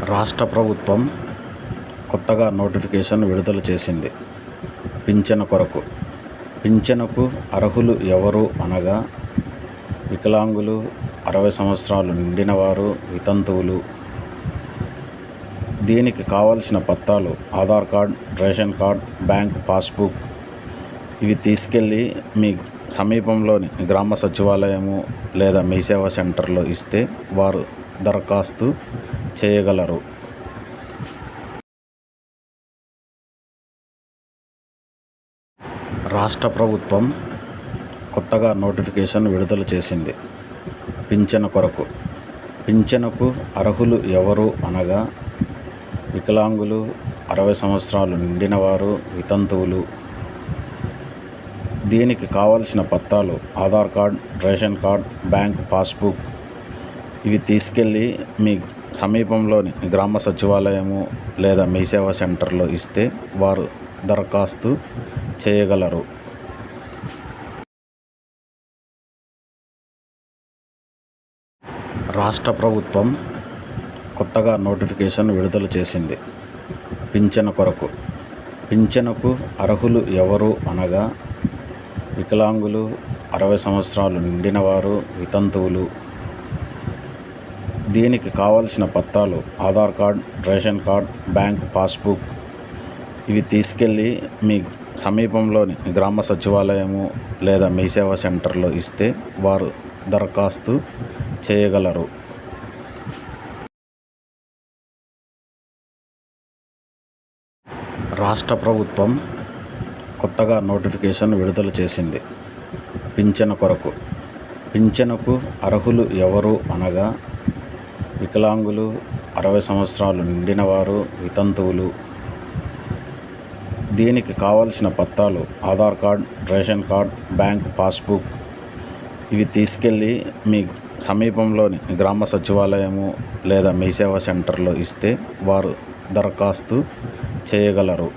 రాష్ట్ర ప్రభుత్వం కొత్తగా నోటిఫికేషన్ విడుదల చేసింది. పింఛను కొరకు. పింఛనుకు అర్హులు ఎవరు అనగా వికలాంగులు, 60 సంవత్సరాలు నిండిన వారు, వితంతువులు. దీనికి కావలసిన పత్రాలు Aadhaar card, ration card, bank passbook. ఇవి తీసుకెళ్ళి మీ సమీపంలోని గ్రామ సచివాలయము లేదా మీ సేవా సెంటర్లో ఇస్తే వారు దరఖాస్తు చేయగలరు. రాష్ట్ర ప్రభుత్వం కొత్తగా నోటిఫికేషన్ విడుదల చేసింది. పింఛను కొరకు. పింఛనుకు అర్హులు ఎవరు అనగా వికలాంగులు, 60 సంవత్సరాలు నిండిన వారు, వితంతువులు. దీనికి కావలసిన పత్రాలు Aadhaar card, ration card, bank passbook. ఇవి తీసుకెళ్ళి మీ సమీపంలోని గ్రామ సచివాలయము లేదా మీ సేవా సెంటర్లో ఇస్తే వారు దరఖాస్తు చేయగలరు. రాష్ట్ర ప్రభుత్వం కొత్తగా నోటిఫికేషన్ విడుదల చేసింది. పింఛను కొరకు. పింఛనుకు అర్హులు ఎవరు అనగా వికలాంగులు, 60 సంవత్సరాలు నిండిన వారు, వితంతువులు. దీనికి కావలసిన పత్రాలు Aadhaar card, ration card, bank passbook. ఇవి తీసుకెళ్ళి మీ సమీపంలోని గ్రామ సచివాలయము లేదా మీ సేవా సెంటర్లో ఇస్తే వారు దరఖాస్తు చేయగలరు. రాష్ట్ర ప్రభుత్వం కొత్తగా నోటిఫికేషన్ విడుదల చేసింది. పింఛను కొరకు. పింఛనుకు అర్హులు ఎవరు అనగా వికలాంగులు, 60 సంవత్సరాలు నిండిన వారు, వితంతువులు. దీనికి కావలసిన పత్రాలు Aadhaar card, ration card, bank passbook. ఇవి తీసుకెళ్ళి మీ సమీపంలోని గ్రామ సచివాలయము లేదా మీ సేవా సెంటర్లో ఇస్తే వారు దరఖాస్తు చేయగలరు.